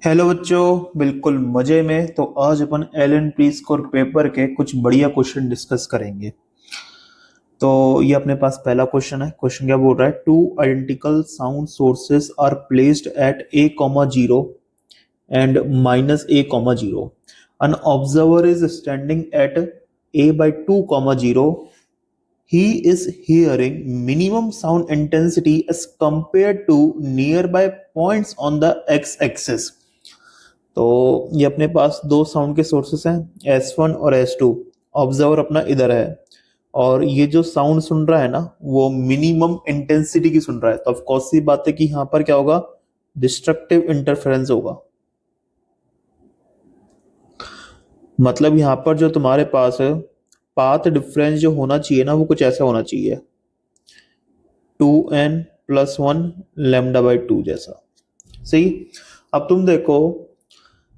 Hello बच्चों, बिल्कुल मजे में। तो आज अपन एलन प्रीस्कोर पेपर के कुछ बढ़िया क्वेश्चन डिस्कस करेंगे। तो ये अपने पास पहला क्वेश्चन है। क्वेश्चन क्या बोल रहा है? Two identical sound sources are placed at A comma zero and minus A comma zero. An observer is standing at a by 2 comma 0. He is hearing minimum sound intensity as compared to nearby points on the x-axis. तो ये अपने पास दो sound के sources हैं, S1 और S2। Observer अपना इधर है और ये जो साउंड सुन रहा है ना, वो मिनिमम इंटेंसिटी की सुन रहा है। तो ऑफ कोर्स सी बात है कि यहाँ पर क्या होगा? डिस्ट्रक्टिव इंटरफेरेंस होगा। मतलब यहाँ पर जो तुम्हारे पास है पाथ डिफरेंस जो होना चाहिए ना, वो कुछ ऐसा होना चाहिए, 2n+1 λ/2 जैसा। सही। अब तुम देखो,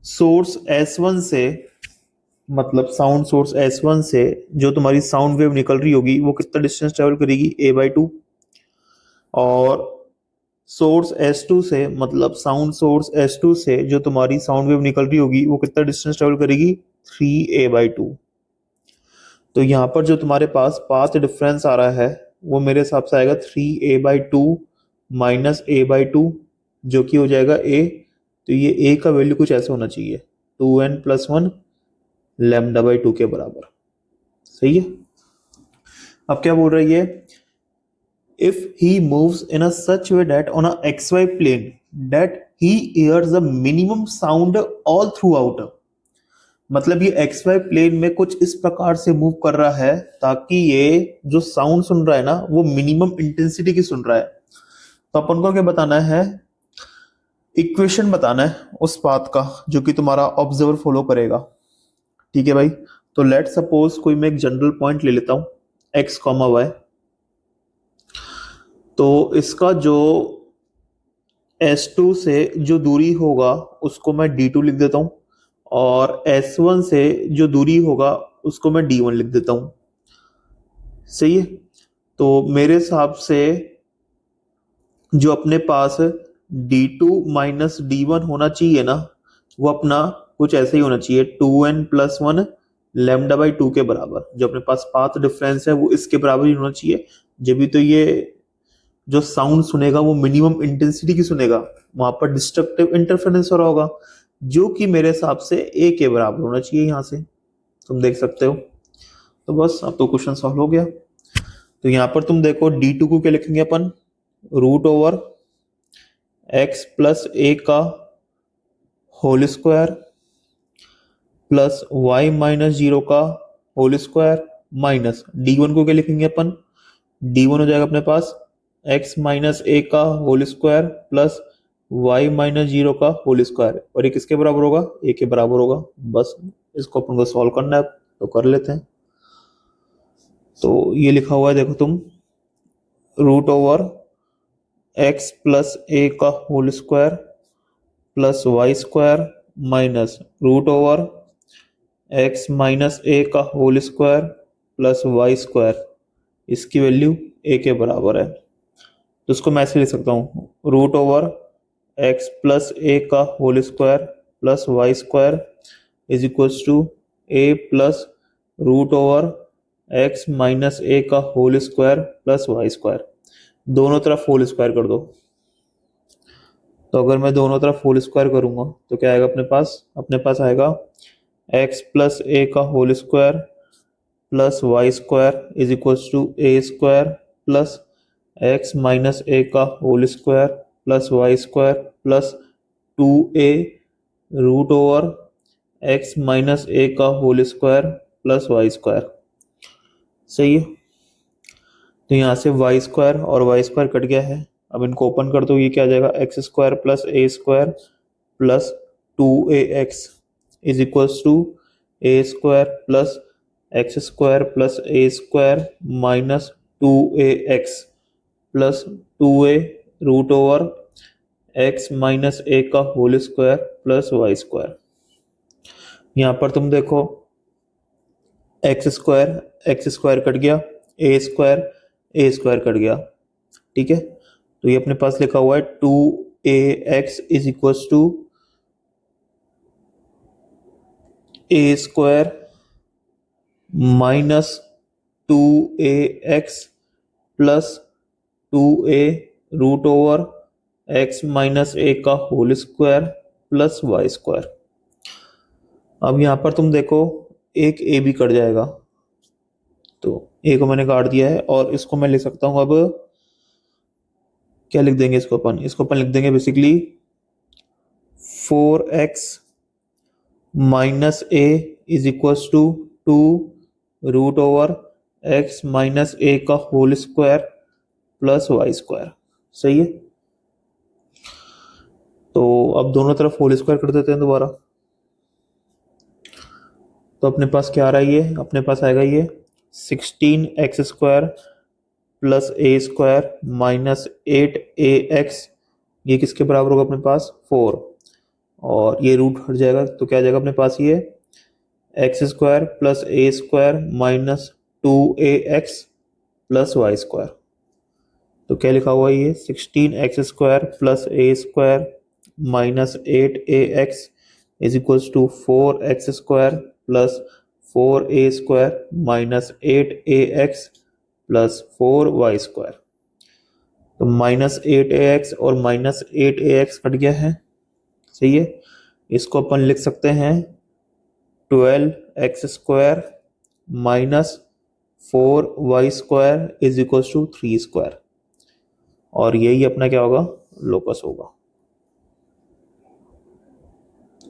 सोर्स S1 से, मतलब साउंड सोर्स S1 से जो तुम्हारी साउंड वेव निकल रही होगी वो कितना डिस्टेंस ट्रेवल करेगी? a/2। और सोर्स S2 से, मतलब साउंड सोर्स S2 से जो तुम्हारी साउंड वेव निकल रही होगी वो कितना डिस्टेंस ट्रेवल करेगी? 3a/2। तो यहाँ पर जो तुम्हारे पास पाथ डिफरेंस आ रहा है वो मेरे हिसाब से आएगा 3a/2 माइनस a/2, जो कि हो जाएगा a। तो ये a का वैल्यू कुछ ऐसा होना चाहिए, 2n+1 λ/2 के बराबर। सही है। अब क्या बोल रही है? If he moves in a such way that on a xy plane that he hears the minimum sound all throughout. मतलब ये xy प्लेन में कुछ इस प्रकार से मूव कर रहा है ताकि ये जो साउंड सुन रहा है ना, वो मिनिमम इंटेंसिटी की सुन रहा है। तो अपन को क्या बताना है? इक्वेशन बताना है उस पाथ का जो कि तुम्हारा ऑब्जर्वर फॉलो करेगा। ठीक है भाई। तो लेट सपोज कोई मैं एक जनरल पॉइंट ले लेता हूं, x, y। तो इसका जो S2 से जो दूरी होगा उसको मैं D2 लिख देता हूं, और S1 से जो दूरी होगा उसको मैं D1 लिख देता हूं। सही है। तो मेरे हिसाब से जो अपने पास D2 माइनस D1 होना चाहिए ना, वो अपना कुछ ऐसे ही होना चाहिए, 2n+1 λ/2 के बराबर। जो अपने पास पाथ डिफरेंस है वो इसके बराबर ही होना चाहिए। जब भी तो ये जो साउंड सुनेगा वो मिनिमम इंटेंसिटी की सुनेगा, वहां पर डिस्ट्रक्टिव इंटरफेरेंस हो रहा होगा, जो कि मेरे हिसाब से ए के बराबर होना चाहिए। यहां से तुम देख सकते हो। तो बस अब तो क्वेश्चन सॉल्व हो गया। तो यहाँ पर तुम देखो, D2 को क्या लिखेंगे अपन? √x+a का होल स्क्वायर प्लस y-0 का होल स्क्वायर माइनस D1 को क्या लिखेंगे अपन? D1 हो जाएगा अपने पास x-a का होल स्क्वायर प्लस y-0 का होल स्क्वायर, और ये किसके बराबर होगा? a के बराबर होगा। बस इसको अपन को सॉल्व करना है, तो कर लेते हैं। तो ये लिखा हुआ है, देखो तुम, √x+a का whole square plus Y square minus √x-a का whole square plus Y square, इसकी वैल्यू a के बराबर है। तो इसको मैं ऐसे लिख सकता हूँ, √x+a का whole square plus Y square is equals to a प्लस √x-a का whole square plus Y square. दोनों तरफ होल स्क्वायर कर दो। तो अगर मैं दोनों तरफ होल स्क्वायर करूंगा तो क्या आएगा अपने पास? अपने पास आएगा x+a का whole square plus Y square is equals to a square plus x-a का whole square plus Y square plus 2a √x-a का whole square plus Y square. सही है। तो यहाँ से वाई स्क्वायर और वाई स्क्वायर कट गया है। अब इनको ओपन कर दो, ये क्या आ जाएगा? X square plus A square plus 2ax is equals to A square plus x square plus A square minus 2ax plus 2a √x-a का whole square plus Y square. यहाँ पर तुम देखो, एक्स स्क्वायर कट गया, ए square cut गया। ठीक है। तो ये अपने पास लिखा हुआ है 2ax is equals to A square minus 2ax plus 2a root over x minus A का whole square plus Y square. अब यहां पर तुम देखो एक ए भी कट जाएगा, तो ए को मैंने काट दिया है और इसको मैं लिख सकता हूं। अब क्या लिख देंगे इसको अपन लिख देंगे basically 4x minus A is equals to 2 root over x minus A का whole square plus Y square. सही है, तो अब दोनों तरफ होल स्क्वायर कर देते हैं दोबारा। तो अपने पास क्या आ रहा है, ये अपने पास आएगा ये 16x स्क्वायर प्लस ए स्क्वायर माइनस 8ax, ये किसके बराबर होगा अपने पास 4, और ये रूट हट जाएगा तो क्या आ जाएगा अपने पास ये एक्स स्क्वायर प्लस ए square minus 2ax plus Y square. तो क्या लिखा हुआ है ये 16x square plus A square minus 8ax is equals to 4x square plus 4a square minus 8ax plus 4y square. तो माइनस 8ax और minus 8ax cut गया है। सही है, इसको अपन लिख सकते हैं 12x square minus 4y square is equals to 3 square, और यही अपना क्या होगा लोकस होगा।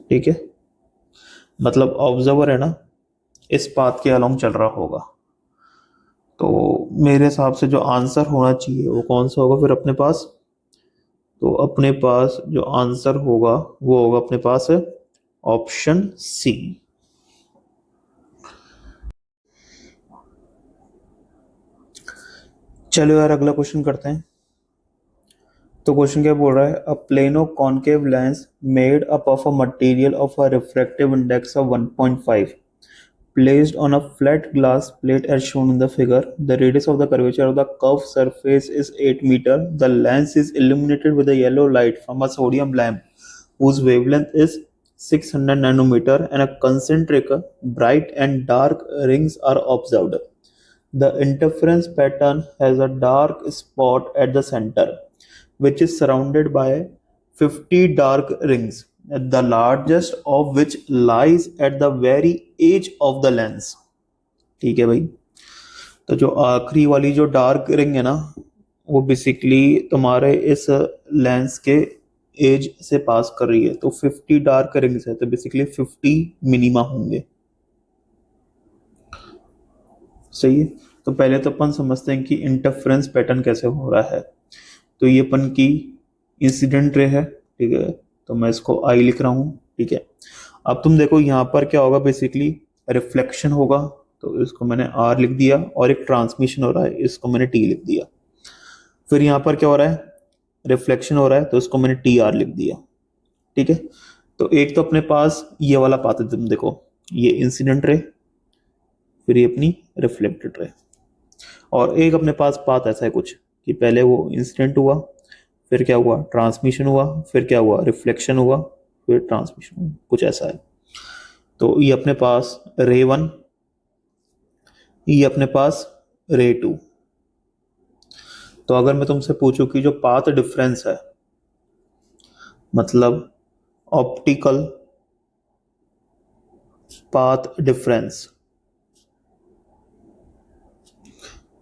ठीक है, मतलब ऑब्जर्वर है ना इस पाथ के अलोंग चल रहा होगा, तो मेरे हिसाब से जो आंसर होना चाहिए वो कौन सा होगा फिर अपने पास। तो अपने पास जो आंसर होगा वो होगा अपने पास ऑप्शन सी। चलो यार अगला क्वेश्चन करते हैं। तो क्वेश्चन क्या बोल रहा है, a plano concave lens made up of a material of a refractive index of 1.5 placed on a flat glass plate as shown in the figure. The radius of the curvature of the curved surface is 8 meter. The lens is illuminated with a yellow light from a sodium lamp whose wavelength is 600 nanometer and a concentric bright and dark rings are observed. The interference pattern has a dark spot at the center which is surrounded by 50 dark rings, the largest of which lies at the very edge of the lens. ठीक है भाई, तो जो आखिरी वाली जो dark ring है ना वो बेसिकली तुम्हारे इस लेंस के एज से पास कर रही है, तो 50 डार्क रिंग्स है तो बेसिकली 50 मिनिमा होंगे। सही है, तो पहले तो अपन समझते हैं कि इंटरफेरेंस पैटर्न कैसे हो रहा है। तो ये अपन की इंसिडेंट रे है, ठीक है, तो मैं इसको आई लिख रहा हूँ। ठीक है, अब तुम देखो यहाँ पर क्या होगा, बेसिकली रिफ्लेक्शन होगा तो इसको मैंने आर लिख दिया, और एक ट्रांसमिशन हो रहा है इसको मैंने टी लिख दिया। फिर यहाँ पर क्या हो रहा है, रिफ्लेक्शन हो रहा है तो इसको मैंने टी आर लिख दिया। ठीक है, तो एक तो अपने पास ये वाला पाथ है, तुम देखो ये इंसिडेंट रे, फिर ये अपनी रिफ्लेक्टेड रे, और एक अपने पास पाथ ऐसा है कुछ कि पहले वो इंसिडेंट हुआ, फिर क्या हुआ ट्रांसमिशन हुआ, फिर क्या हुआ रिफ्लेक्शन हुआ, फिर ट्रांसमिशन हुआ, कुछ ऐसा है। तो ये अपने पास रे 1, ये अपने पास रे 2। तो अगर मैं तुमसे पूछूं कि जो पाथ डिफरेंस है, मतलब ऑप्टिकल पाथ डिफरेंस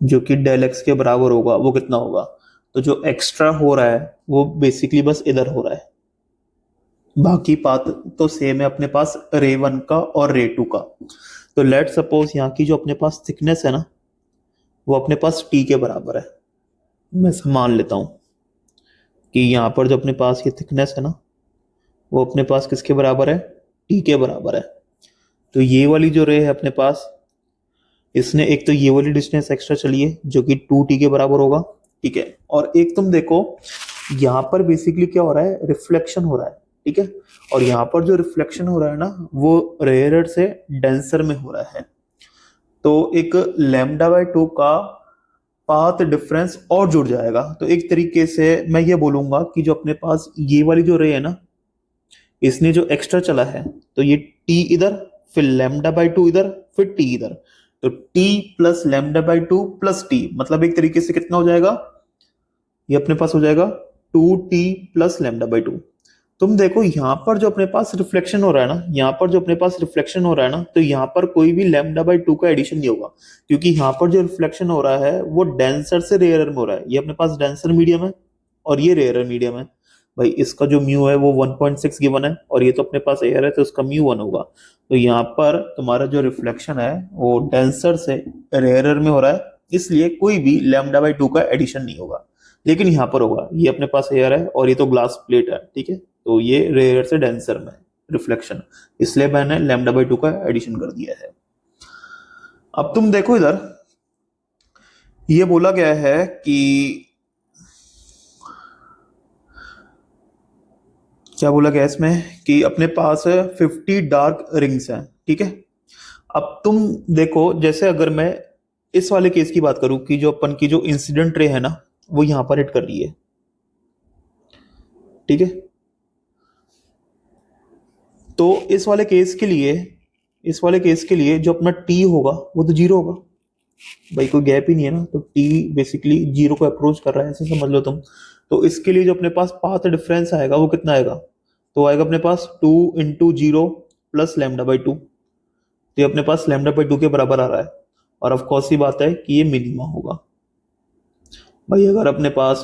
जो कि डेल एक्स के बराबर होगा, वो कितना होगा। तो जो एक्स्ट्रा हो रहा है वो बेसिकली बस इधर हो रहा है, बाकी पाथ तो सेम है अपने पास रे 1 का और रे 2 का। तो लेट सपोज यहाँ की जो अपने पास थिकनेस है ना वो अपने पास टी के बराबर है। मैं मान लेता हूं कि यहाँ पर जो अपने पास ये थिकनेस है ना वो अपने पास किसके बराबर है, टी के बराबर है। तो ये वाली जो रे है अपने पास, इसने एक तो ये वाली डिस्टेंस एक्स्ट्रा चली है जो कि 2t के बराबर होगा। ठीक है, और एक तुम देखो यहाँ पर बेसिकली क्या हो रहा है, रिफ्लेक्शन हो रहा है। ठीक है, और यहाँ पर जो रिफ्लेक्शन हो रहा है ना वो रेयरर से डेंसर में हो रहा है, तो एक λ/2 का पाथ डिफरेंस और जुड़ जाएगा। तो एक तरीके से मैं ये बोलूंगा कि जो अपने पास ये वाली जो रे है ना, इसने जो एक्स्ट्रा चला है तो ये टी इधर फिर लैम्डा बाई टू इधर, फिर टी इधर, तो T plus lambda by two plus T, मतलब एक तरीके से कितना हो जाएगा, ये अपने पास हो जाएगा 2t plus lambda by to. तुम देखो यहाँ पर जो अपने पास रिफ्लेक्शन हो रहा है ना, यहाँ पर जो अपने पास रिफ्लेक्शन हो रहा है ना, तो यहाँ पर कोई भी लैम्डा बाई टू का एडिशन नहीं होगा, क्योंकि यहाँ पर जो रिफ्लेक्शन हो रहा है वो डेंसर से रेयर में हो रहा है। ये अपने पास डेंसर मीडियम है और ये रेयर मीडियम है। भाई इसका जो म्यू है वो 1.6 गिवन है, और ये तो अपने पास एयर है तो उसका म्यू 1 होगा। तो यहाँ पर तुम्हारा जो रिफ्लेक्शन है वो डेंसर से रेयर में हो रहा है, इसलिए कोई भी लैम्डा बाई टू का एडिशन नहीं होगा। लेकिन यहाँ पर होगा, ये अपने पास एयर है और ये तो ग्लास प्लेट है, ठीक है, तो ये रेयर से डेंसर में रिफ्लेक्शन, इसलिए मैंने लैम्डा बाई टू का एडिशन कर दिया है। अब तुम देखो इधर, ये बोला गया है कि क्या बोला गया इसमें कि अपने पास 50 डार्क रिंग्स हैं, ठीक है। अब तुम देखो, जैसे अगर मैं इस वाले केस की बात करूं कि जो अपन की जो इंसिडेंट रे है ना वो यहां पर हिट कर रही है, ठीक है, तो इस वाले केस के लिए जो अपना टी होगा वो तो जीरो होगा। भाई कोई गैप ही नहीं है ना, तो टी बेसिकली जीरो को अप्रोच कर रहा है, ऐसे समझ लो तुम। तो इसके लिए जो अपने पास पाथ डिफरेंस आएगा वो कितना आएगा, तो आएगा अपने पास 2 into zero plus lambda by to, तो ये अपने पास लैम्डा बाई टू के बराबर आ रहा है। और ऑफ कोर्स ही बात है कि ये मिनिमा होगा। भाई अगर अपने पास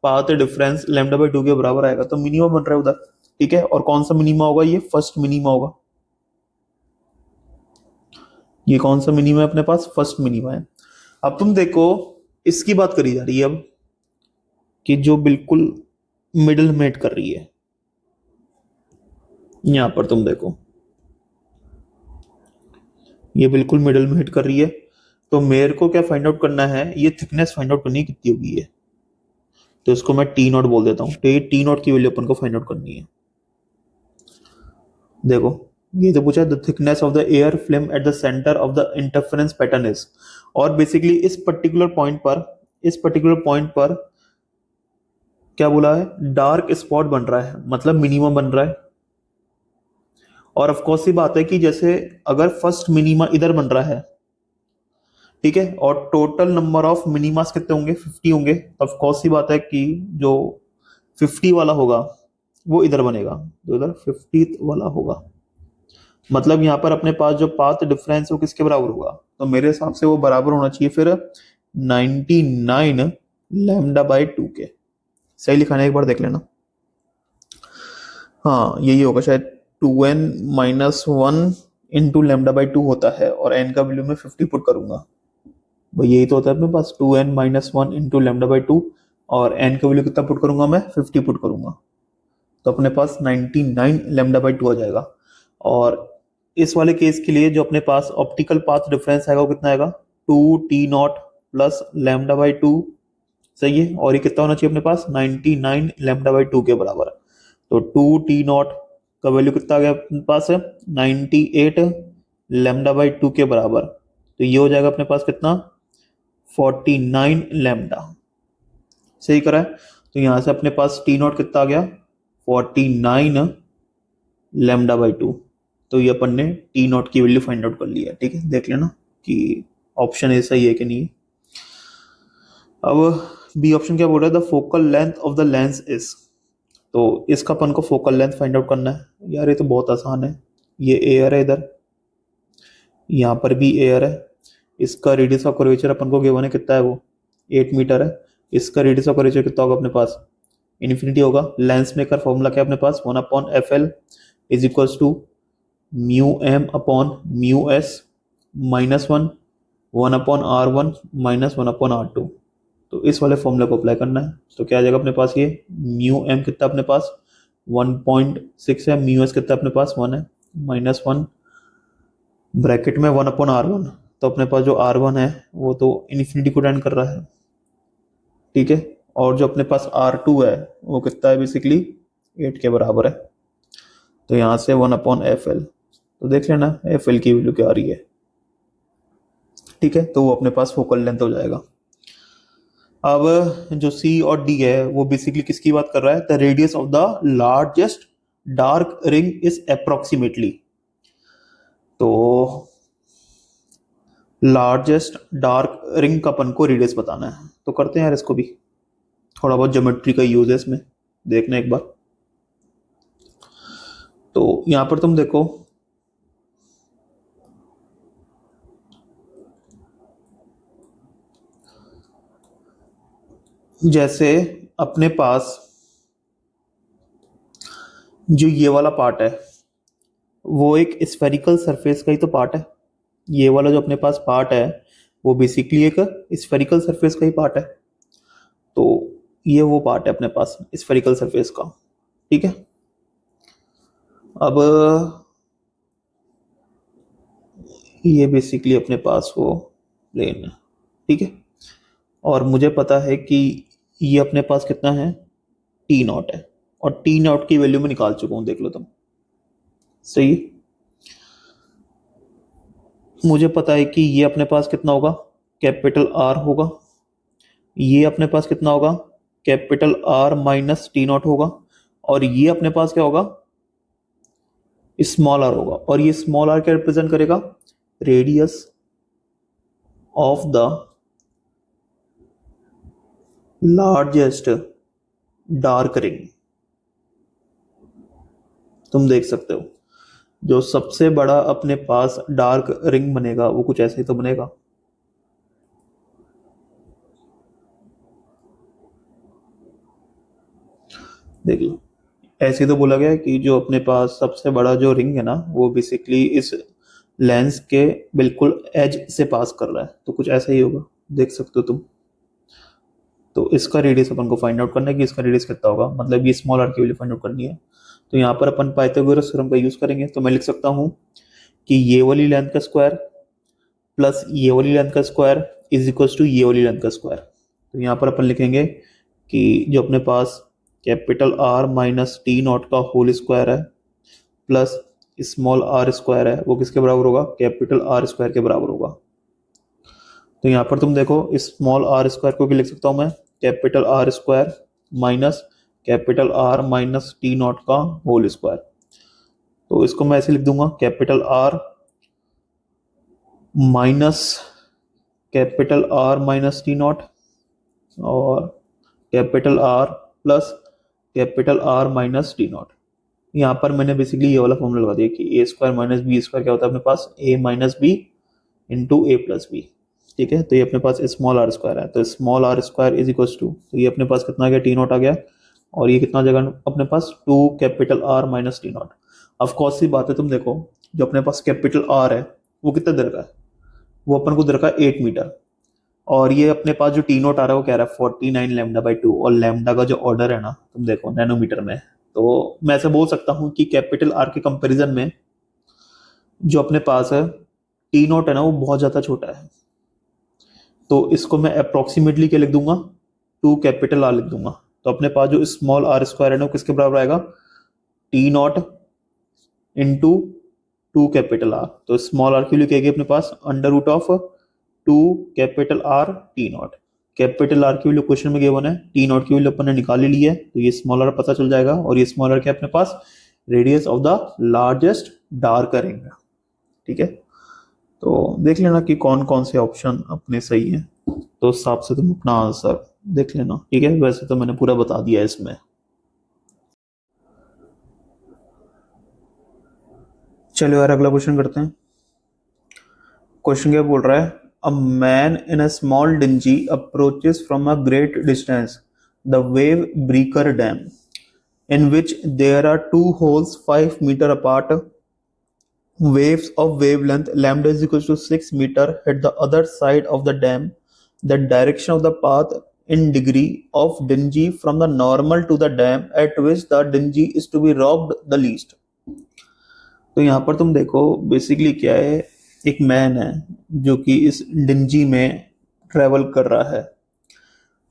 path difference lambda by two के बराबर आएगा तो मिनिमा बन रहा है उधर, ठीक है। और कौन सा मिनिमा होगा, ये फर्स्ट मिनिमा होगा। ये कौन सा मिनिमा है अपने पास, फर्स्ट मिनिमा है। अब तुम देखो, इसकी बात करी जा रही है अब कि जो बिल्कुल मिडिल में हिट कर रही है, यहां पर तुम देखो ये बिल्कुल मिडिल में हिट कर रही है। तो मेरे को क्या फाइंड आउट करना है, ये थिकनेस फाइंड आउट करनी है कितनी होगी ये, तो इसको मैं टी नॉट बोल देता हूं। तो ये टी नॉट की वैल्यू अपन को फाइंड आउट करनी है। देखो ये तो पूछा the thickness of the air film at the centre of the interference pattern is, और बेसिकली इस पर्टिकुलर पॉइंट पर क्या बोला है, डार्क स्पॉट बन रहा है, मतलब मिनिमम बन रहा है। और ऑफ कोर्स ये बात है कि जैसे अगर फर्स्ट मिनिमा इधर बन रहा है, ठीक है, और टोटल नंबर ऑफ मिनिमास कितने होंगे, 50 होंगे, ऑफ कोर्स ही बात है कि जो 50 वाला होगा वो इधर बनेगा, तो इधर 50 वाला होगा। मतलब यहाँ पर अपने पास जो पाथ डिफरेंस है वो किसके बराबर होगा, तो मेरे हिसाब से वो बराबर होना चाहिए फिर 99 लैम्डा बाई टू के। सही लिखा है, एक बार देख लेना। हाँ यही होगा शायद, 2n minus one into lambda by to होता है, और n का वैल्यू मैं 50 पुट करूंगा। भाई यही तो होता है अपने पास, 2n minus one into lambda by to, और n का वैल्यू कितना पुट करूंगा मैं, 50 पुट करूंगा, तो अपने पास 99 लैम्डा बाई टू आ जाएगा। और इस वाले केस के लिए जो अपने पास ऑप्टिकल पाथ डिफरेंस आएगा वो कितना आएगा, 2t0 plus lambda by to, सही है। और ये कितना होना चाहिए अपने पास, 99 लैम्डा बाई टू के बराबर। तो 2t0 का वैल्यू कितना आ गया अपने पास है, 98 लैम्डा बाई टू के बराबर, तो ये हो जाएगा अपने पास कितना, 49 लैम्डा। सही करा है। तो यहां से अपने पास टी नॉट कितना आ गया, 49 लैम्डा बाई टू। तो ये अपन ने टी नॉट की वैल्यू फाइंड आउट कर लिया है, ठीक है। देख लेना कि ऑप्शन ऐसा ही है कि नहीं। अब बी ऑप्शन क्या बोल रहा है, the focal length of the lens is, तो इसका अपन को फोकल लेंथ फाइंड आउट करना है। यार ये तो बहुत आसान है, ये एयर है इधर, यहाँ पर भी एयर है, इसका रेडियस ऑफ कर्वेचर अपन को गिवन है कितना है, वो 8 मीटर है। इसका रेडियस ऑफ कर्वेचर कितना होगा अपने पास, इन्फिनिटी होगा। लेंस मेकर फॉर्मूला क्या अपने पास, 1/fl is equals to mu m upon mu s minus 1/r1 minus 1/r2। तो इस वाले फॉर्मूला को अप्लाई करना है। तो क्या आ जाएगा अपने पास, ये म्यू एम कितना अपने पास 1.6 है, म्यू एस कितना अपने पास 1 है, माइनस 1 ब्रैकेट में 1/r1। तो अपने पास जो r1 है वो तो इन्फिनिटी को टेंड कर रहा है, ठीक है। और जो अपने पास r2 है वो कितना है, बेसिकली 8 के बराबर है। तो यहाँ से 1/fl, तो देख लेना fl की वैल्यू क्या आ रही है, ठीक है। तो वो अपने पास फोकल लेंथ हो जाएगा। अब जो सी और डी है वो बेसिकली किसकी बात कर रहा है, the radius of the largest dark ring is approximately. तो लार्जेस्ट डार्क रिंग का अपन को रेडियस बताना है, तो करते हैं यार इसको भी, थोड़ा बहुत ज्योमेट्री का यूज है इसमें, देखना एक बार। तो यहां पर तुम देखो, जैसे अपने पास जो ये वाला पार्ट है वो एक स्फेरिकल सरफेस का ही तो पार्ट है। ये वाला जो अपने पास पार्ट है वो बेसिकली एक स्फेरिकल सरफेस का ही पार्ट है। तो ये वो पार्ट है अपने पास स्फेरिकल सरफेस का, ठीक है। अब ये बेसिकली अपने पास वो प्लेन है, ठीक है। और मुझे पता है कि ये अपने पास कितना है, टी नॉट है, और टी नॉट की वैल्यू में निकाल चुका हूं, देख लो तुम। सही। मुझे पता है कि ये अपने पास कितना होगा, कैपिटल आर होगा। ये अपने पास कितना होगा, capital R minus T not होगा। और ये अपने पास क्या होगा, स्मॉल आर होगा। और ये स्मॉल आर क्या रिप्रेजेंट करेगा, radius of the largest dark ring. तुम देख सकते हो जो सबसे बड़ा अपने पास डार्क रिंग बनेगा वो कुछ ऐसे ही तो बनेगा। देख लो, ऐसे तो बोला गया है कि जो अपने पास सबसे बड़ा जो रिंग है ना वो बेसिकली इस लेंस के बिल्कुल एज से पास कर रहा है, तो कुछ ऐसा ही होगा, देख सकते हो तुम। तो इसका रेडियस अपन को फाइंड आउट करना है कि इसका रेडियस कितना होगा, मतलब ये स्मॉल आर की वैल्यू फाइंड आउट करनी है। तो यहाँ पर अपन पाइथागोरस थ्योरम का यूज करेंगे। तो मैं लिख सकता हूँ कि ये वाली लेंथ का स्क्वायर प्लस ये वाली लेंथ का स्क्वायर इज इक्वल टू ये वाली लेंथ का स्क्वायर। तो यहाँ पर अपन लिखेंगे कि जो अपने पास capital R minus T naught का होल स्क्वायर है प्लस स्मॉल आर स्क्वायर है वो किसके बराबर होगा, कैपिटल आर स्क्वायर के बराबर होगा। तो यहाँ पर तुम देखो स्मॉल आर स्क्वायर को भी लिख सकता हूँ मैं capital R square minus capital R minus T naught का होल स्क्वायर। तो इसको मैं ऐसे लिख दूंगा capital R minus capital R minus T naught और capital R plus capital R minus T naught. यहाँ पर मैंने बेसिकली ये वाला फॉर्मूला लगा दिया कि ए स्क्वायर माइनस बी स्क्वायर क्या होता है अपने पास, ए माइनस बी इंटू ए प्लस बी, ठीक है। तो ये अपने पास स्मॉल आर स्क्वायर है, तो small are square is equal to, तो ये अपने पास कितना आ गया, टी नॉट आ गया। और ये कितना जगह अपने पास, two capital R minus T naught. Of course सी बात है, तुम देखो जो अपने पास कैपिटल आर है वो कितना दर का है, वो अपन को दर का 8 मीटर। और ये अपने पास जो टी नोट आ रहा है वो कह रहा है 49 लैम्डा बाई 2, और लैम्डा का जो ऑर्डर है ना तुम देखो नैनोमीटर में। तो मैं ऐसे बोल सकता हूँ कि कैपिटल आर के कंपैरिजन में जो अपने पास है टी नोट है ना वो बहुत ज्यादा छोटा है। तो इसको मैं अप्रोक्सीमेटली क्या लिख दूंगा, 2 कैपिटल आर लिख दूंगा। तो अपने पास जो स्मॉल आर स्क्वायर है ना वो किसके बराबर आएगा, T naught into 2 capital R. तो स्मॉल आर की वैल्यू क्या आएगी अपने पास, under root of 2 capital R T naught. Capital R की वैल्यू क्वेश्चन में गिवन है, टी नॉट की वैल्यू अपन ने निकाल ली है, तो ये स्मॉल आर पता चल जाएगा। और ये स्मॉल आर क्या अपने पास, radius of the largest dark ring, ठीक है। तो देख लेना कि कौन कौन से ऑप्शन अपने सही हैं, तो उस हिसाब से तुम अपना आंसर देख लेना, ठीक है। वैसे तो मैंने पूरा बता दिया है इसमें। चलो यार अगला क्वेश्चन करते हैं। क्वेश्चन क्या बोल रहा है, a man in a small dingy approaches from a great distance the wave breaker dam in which there are two holes 5 meter apart. Waves of wavelength lambda is equal to 6 meter hit the other side of the dam. The direction of the path in degree of dingy from the normal to the dam at which the dingy is to be rocked the least. तो यहाँ पर तुम देखो basically क्या है, एक man है जो कि इस डिंजी में ट्रेवल कर रहा है।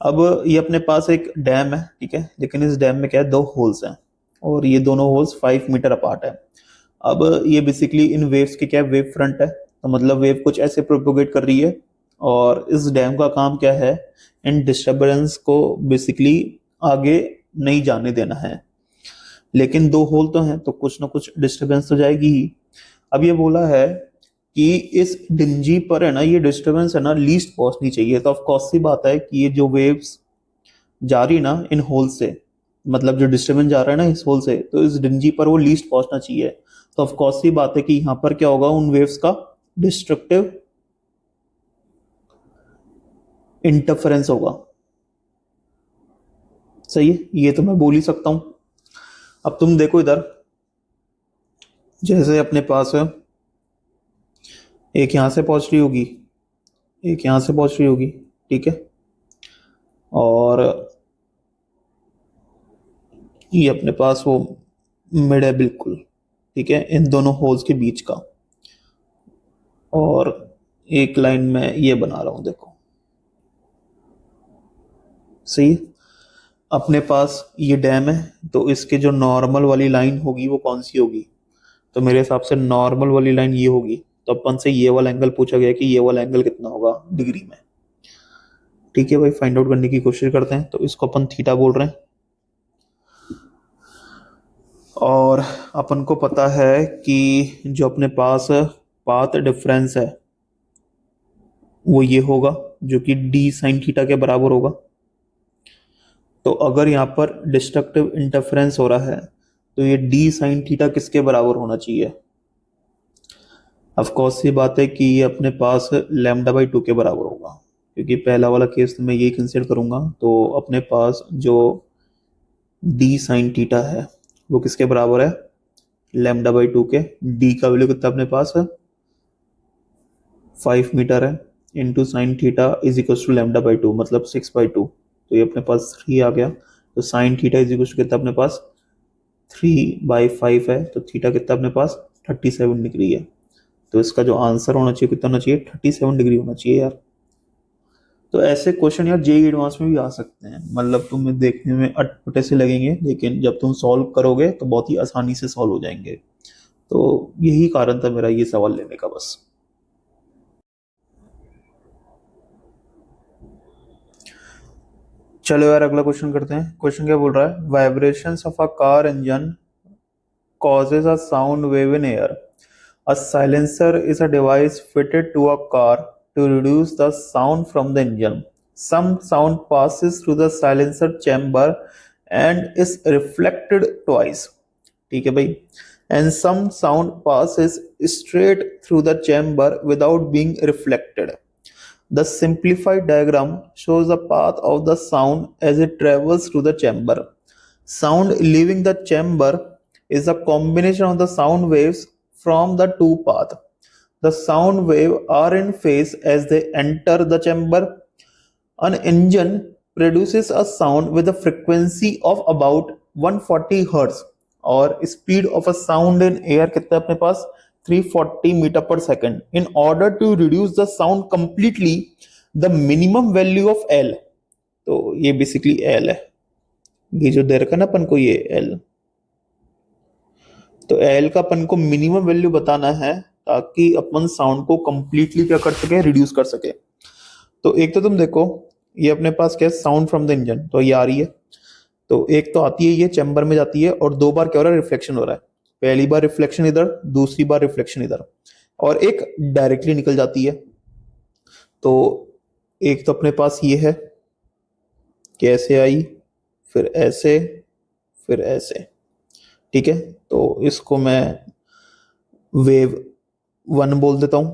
अब ये अपने पास एक डैम है, ठीक है, लेकिन इस डैम में क्या है, 2 होल्स हैं और ये दोनों होल्स 5 मीटर अपार्ट है। अब ये बेसिकली इन वेव्स की क्या है, वेव फ्रंट है, तो मतलब वेव कुछ ऐसे प्रोपोगेट कर रही है। और इस डैम का काम क्या है, इन डिस्टर्बेंस को बेसिकली आगे नहीं जाने देना है। लेकिन 2 होल तो हैं तो कुछ ना कुछ डिस्टर्बेंस तो जाएगी ही। अब ये बोला है कि इस डिंजी पर है ना ये डिस्टरबेंस है ना लीस्ट पहुंचनी चाहिए, तो ऑफ कोर्स सी बात है कि ये जो वेव्स जा रही ना इन होल से, मतलब जो डिस्टरबेंस जा रहा है ना इस होल से, तो इस डिंजी पर वो लीस्ट पहुंचना चाहिए। तो ऑफ कोर्स सी बात है कि यहाँ पर क्या होगा, उन वेव्स का डिस्ट्रक्टिव इंटरफेरेंस होगा। सही है, ये तो मैं बोल ही सकता हूं। अब तुम देखो इधर, जैसे अपने पास है एक यहां से पहुंच रही होगी, एक यहां से पहुंच रही होगी, ठीक है, और ये अपने पास वो मिड है बिल्कुल, ठीक है, इन दोनों होल्स के बीच का। और एक लाइन में ये बना रहा हूं देखो, सही है। अपने पास ये डैम है, तो इसके जो नॉर्मल वाली लाइन होगी वो कौन सी होगी, तो मेरे हिसाब से नॉर्मल वाली लाइन ये होगी। तो अपन से ये वाला एंगल पूछा गया कि ये वाला एंगल कितना होगा डिग्री में, ठीक है भाई, फाइंड आउट करने की कोशिश करते हैं। तो इसको अपन थीटा बोल रहे हैं, और अपन को पता है कि जो अपने पास पाथ डिफरेंस है वो ये होगा, जो कि डी साइन थीटा के बराबर होगा। तो अगर यहाँ पर डिस्ट्रक्टिव इंटरफेरेंस हो रहा है तो ये डी साइन थीटा किसके बराबर होना चाहिए, ऑफ कोर्स ये बात है कि ये अपने पास लैम्डा बाई 2 के बराबर होगा, क्योंकि पहला वाला केस तो मैं यही कंसिडर करूंगा। तो अपने पास जो डी साइन थीटा है वो किसके बराबर है, लैम्डा बाई 2 के। डी का वैल्यू कितना अपने पास है, 5 मीटर है, into sine theta is equal to lambda by 2, मतलब 6/2। तो ये अपने पास 3 आ गया। तो sine theta is equal to कितना अपने पास 3/5 है, तो थीटा कितना अपने पास 37 डिग्री है। तो इसका जो आंसर होना चाहिए कितना होना चाहिए, 37 डिग्री होना चाहिए यार। तो ऐसे क्वेश्चन यार जेई एडवांस में भी आ सकते हैं, मतलब तुम्हें देखने में अटपटे से लगेंगे, लेकिन जब तुम सॉल्व करोगे तो बहुत ही आसानी से सॉल्व हो जाएंगे। तो यही कारण था मेरा ये सवाल लेने का बस। चलो यार अगला क्वेश्चन करते हैं। क्वेश्चन क्या बोल रहा है, vibrations of a car engine causes a sound wave in air. A silencer is a device fitted to a car to reduce the sound from the engine. Some sound passes through the silencer chamber and is reflected twice. ठीक है भाई, and some sound passes straight through the chamber without being reflected. The simplified diagram shows the path of the sound as it travels through the chamber. Sound leaving the chamber is a combination of the sound waves from the two paths. The sound waves are in phase as they enter the chamber. An engine produces a sound with a frequency of about 140 Hz और speed of a sound in air कितना अपने पास 340 metre पर second. In order to reduce the sound completely, the minimum value of L, तो ये basically L है, ये जो दे रखा है ना अपन को ये L, तो L का अपन को मिनिमम वैल्यू बताना है ताकि अपन साउंड को कंप्लीटली क्या कर सके, रिड्यूस कर सके। तो एक तो तुम देखो ये अपने पास क्या है, साउंड फ्रॉम द इंजन, तो ये आ रही है, तो एक तो आती है ये चैम्बर में जाती है, और दो बार क्या हो रहा है, रिफ्लेक्शन हो रहा है। पहली बार रिफ्लेक्शन इधर, दूसरी बार रिफ्लेक्शन इधर, और एक डायरेक्टली निकल जाती है। तो एक तो अपने पास ये है, कैसे आई, फिर ऐसे, फिर ऐसे, ठीक है। तो इसको मैं वेव 1 बोल देता हूं,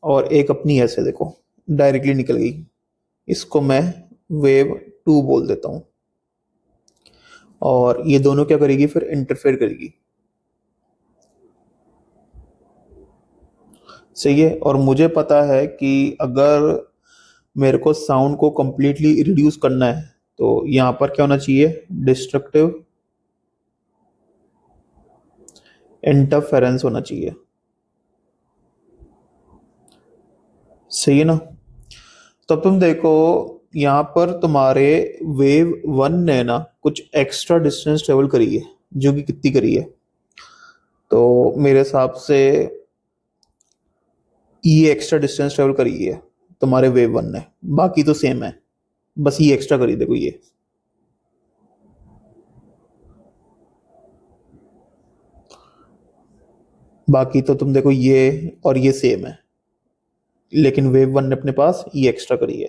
और एक अपनी ऐसे देखो डायरेक्टली निकल गई, इसको मैं वेव 2 बोल देता हूं। और ये दोनों क्या करेगी, फिर इंटरफेयर करेगी, सही है। और मुझे पता है कि अगर मेरे को साउंड को कंप्लीटली रिड्यूस करना है तो यहां पर क्या होना चाहिए, डिस्ट्रक्टिव इंटरफेरेंस होना चाहिए, सही है ना। तो तुम देखो यहाँ पर तुम्हारे वेव 1 ने ना कुछ एक्स्ट्रा डिस्टेंस ट्रेवल करी है, जो कि कितनी करी है, तो मेरे हिसाब से ये एक्स्ट्रा डिस्टेंस ट्रेवल करी है तुम्हारे वेव 1 ने, बाकी तो सेम है, बस ये एक्स्ट्रा करी, देखो ये। बाकी तो तुम देखो ये और ये सेम है, लेकिन वेव वन ने अपने पास ये एक्स्ट्रा करी है।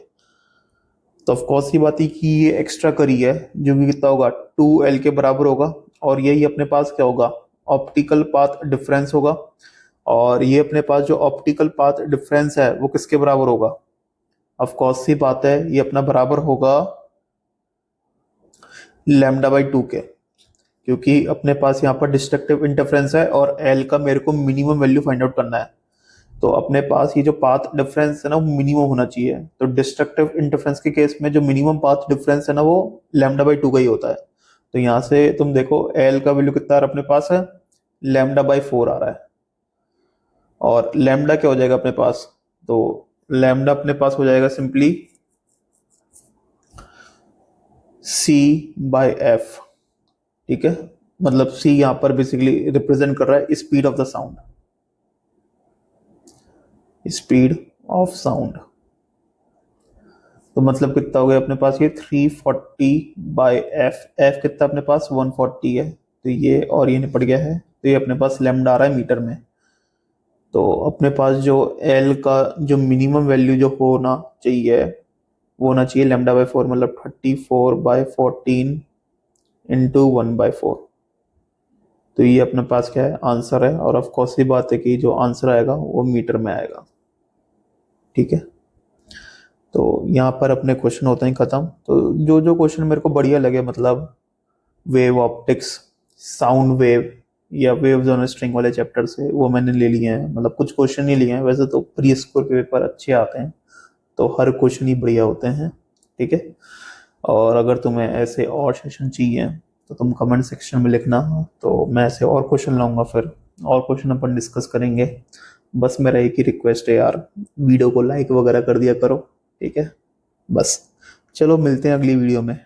तो ऑफ कोर्स ये बात है कि ये एक्स्ट्रा करी है, जो कि कितना होगा 2L के बराबर होगा। और यही अपने पास क्या होगा, ऑप्टिकल पाथ डिफरेंस होगा। और ये अपने पास जो ऑप्टिकल पाथ डिफरेंस है वो किसके बराबर होगा, ऑफ कोर्स सी बात है ये अपना बराबर होगा λ/2 के, क्योंकि अपने पास यहाँ पर डिस्ट्रक्टिव इंटरफेरेंस है और एल का मेरे को मिनिमम वैल्यू फाइंड आउट करना है। तो अपने पास ये जो पाथ डिफरेंस है ना वो मिनिमम होना चाहिए। तो डिस्ट्रक्टिव इंटरफेरेंस के केस में जो मिनिमम पाथ डिफरेंस है ना वो λ/2 का ही होता है। तो यहाँ से तुम देखो एल का वैल्यू कितना अपने पास है, λ/4 आ रहा है। और लैम्डा क्या हो जाएगा अपने पास, तो लैम्डा अपने पास हो जाएगा सिंपली C/F। ठीक है, मतलब C यहाँ पर बेसिकली रिप्रेजेंट कर रहा है speed of the sound, speed of sound. तो मतलब कितना हो गया अपने पास, ये 340/F। F कितना अपने पास 140 है, तो ये और ये निपट गया है। तो ये अपने पास लैम्डा आ रहा है मीटर में। तो अपने पास जो L का जो मिनिमम वैल्यू जो होना चाहिए वो होना चाहिए λ/4, मतलब 34/14 इंटू 1/4। तो ये अपने पास क्या है, आंसर है। और ऑफ कोर्स ये बात है कि जो आंसर आएगा वो मीटर में आएगा। ठीक है, तो यहाँ पर अपने क्वेश्चन होते हैं खत्म। तो जो जो क्वेश्चन मेरे को बढ़िया लगे, मतलब वेव ऑप्टिक्स, साउंड वेव या वेव्स ऑन स्ट्रिंग वाले चैप्टर से, वो मैंने ले लिए हैं। मतलब कुछ क्वेश्चन ही लिए हैं, वैसे तो प्री स्कोर के पेपर अच्छे आते हैं, तो हर क्वेश्चन ही बढ़िया होते हैं। ठीक है, और अगर तुम्हें ऐसे और सेशन चाहिए तो तुम कमेंट सेक्शन में लिखना, तो मैं ऐसे और क्वेश्चन लाऊंगा, फिर और क्वेश्चन अपन डिस्कस करेंगे। बस मेरा एक ही रिक्वेस्ट है यार, वीडियो को लाइक वगैरह कर दिया करो। ठीक है, बस चलो मिलते हैं अगली वीडियो में।